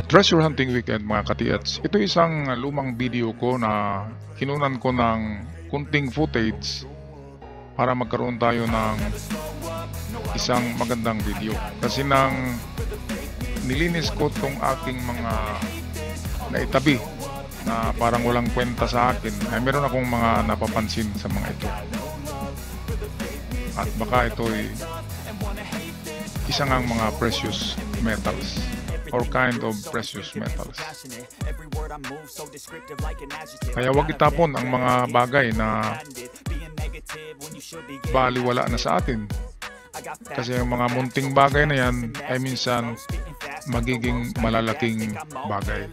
Treasure Hunting Weekend mga ka-TH. Ito isang lumang video ko na kinunan ko ng kunting footage para magkaroon tayo ng isang magandang video. Kasi nang nilinis ko tong aking mga naitabi na parang walang kwenta sa akin, ay meron akong mga napapansin sa mga ito. At baka ito ay isang ang mga precious metals or kind of precious metals. Kaya wag itapon ang mga bagay na baliwala na sa atin. Kasi ang mga munting bagay na yan ay minsan magiging malalaking bagay.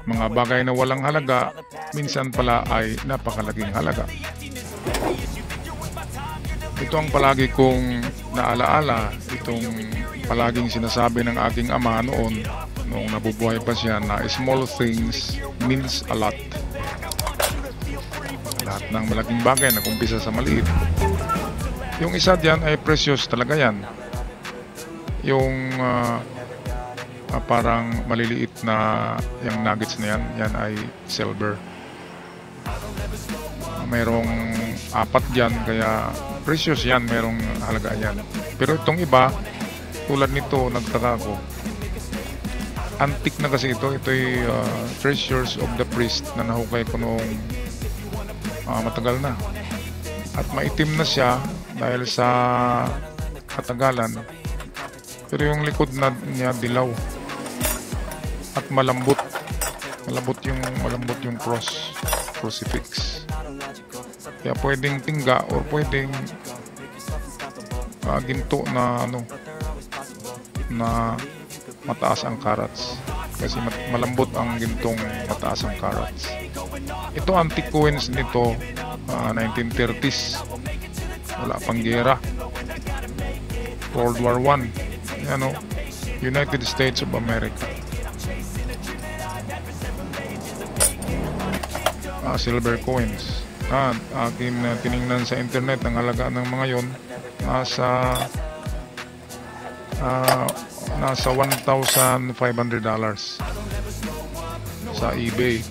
Mga bagay na walang halaga, minsan pala ay napakalaking halaga. Ito ang palagi kong naalaala, itong palaging sinasabi ng aking ama noong nabubuhay pa siya na small things means a lot. Lahat ng malaking bagay nag-umpisa sa maliit. Yung isa diyan ay precious talaga yan. Yung parang maliliit na yung nuggets na yan ay silver. Mayroong 4 dyan, kaya precious yan, merong halaga yan. Pero itong iba, tulad nito, nagtaka ko. Antique na kasi ito. Ito ay treasures of the priest na nahukay ko noong matagal na. At maitim na siya dahil sa katagalan. Pero yung likod niya dilaw. At malambot. Malambot yung crucifix. Kaya pwedeng tingga or pwedeng ginto na na mataas ang carats. Kasi malambot ang gintong mataas ang carats. Ito antique coins nito, 1930s. Wala pang gera. World War I. United States of America. Silver coins. Akin tiningnan sa internet ang halaga ng mga yon nasa $1,500 sa eBay.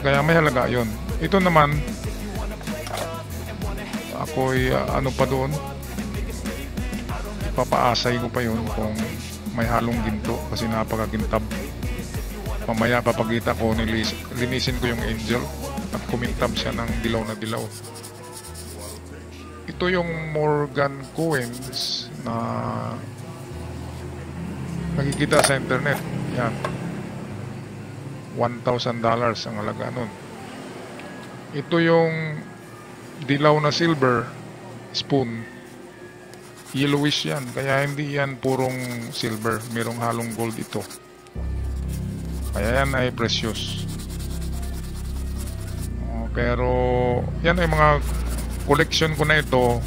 Kaya may halaga yon. Ito naman ako'y pa doon, ipapaasay ko pa yon kung may halong ginto kasi napakagintab. Mamaya papakita ko, linisin ko yung angel at kumintab siya ng dilaw na dilaw. Ito yung Morgan coins na nakikita sa internet. Yan, $1,000 ang halaga nun. Ito yung dilaw na silver spoon. Yellowish yan, kaya hindi yan purong silver, merong halong gold ito. Kaya yan ay precious. Pero yan ay mga collection ko na ito.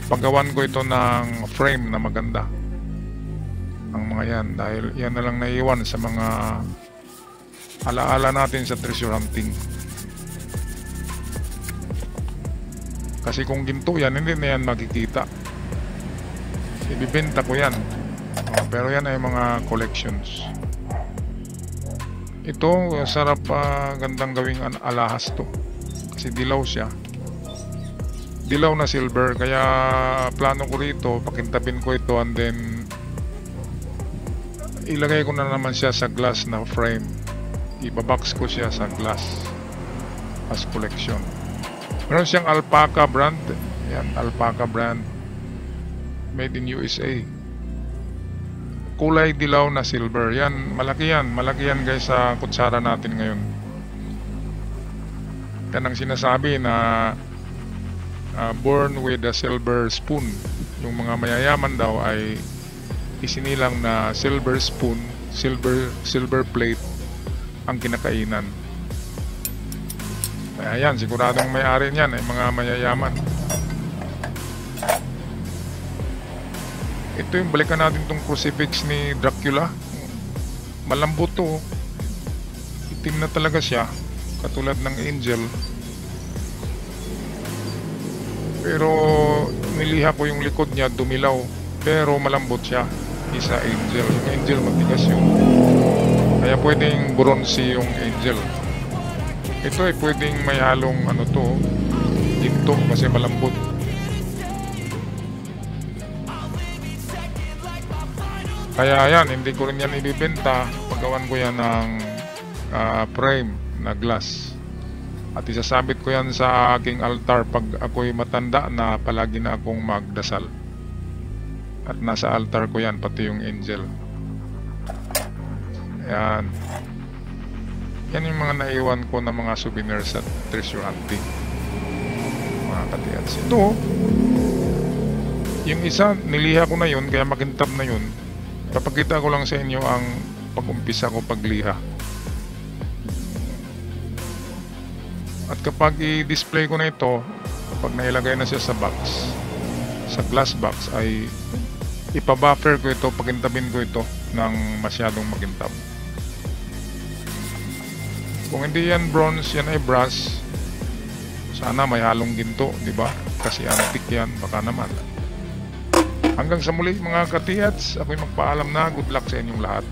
Paggawan ko ito ng frame na maganda. Ang mga yan, dahil yan na lang naiwan sa mga alaala natin sa treasure hunting. Kasi kung ginto yan, hindi na yan makikita. Ibibenta ko yan. Pero yan ay mga collections. Ito, sarap, gandang gawing alahas to. Kasi dilaw siya. Dilaw na silver. Kaya plano ko rito, pakintabin ko ito and then ilagay ko na naman siya sa glass na frame. Ibabox ko siya sa glass as collection. Meron siyang alpaca brand. Yan, alpaca brand. Made in USA. Kulay dilaw na silver. Yan, malaki yan guys sa kutsara natin ngayon. Yan ang sinasabi na born with a silver spoon. Yung mga mayayaman daw ay isinilang na silver spoon, silver plate ang kinakainan. Kaya yan, siguradong may-ari niyan ay mga mayayaman. Ito yung balikan natin tong crucifix ni Dracula. Malambot to. Itim na talaga siya, katulad ng angel. Pero niliha ko yung likod niya, dumilaw. Pero malambot siya. isa angel. Yung angel matigas yun. Kaya pwedeng bronze yung angel. Ito ay pwedeng may halong ano to, ginto kasi malambot. Kaya yan, hindi ko rin yan ibibenta. Paggawan ko yan ng frame na glass. At isasabit ko yan sa aking altar pag ako'y matanda na palagi na akong magdasal. At nasa altar ko yan, pati yung angel. Yan. Yan yung mga naiwan ko na mga souvenirs at treasure hunting. Mga katiyats. Ito, yung isa, niliha ko na yun, kaya makintab na yun. Papakita ko lang sa inyo ang pag-umpisa ko pagliha. At kapag i-display ko na ito, kapag nailagay na siya sa box, sa glass box, ay ipabuffer ko ito, pakintabin ko ito ng masyadong makintab. Kung hindi yan bronze, yan ay brass, sana may halong ginto, di ba? Kasi antique yan, baka naman. Hanggang sa muli mga katiyats, ako'y magpaalam na. Good luck sa inyong lahat.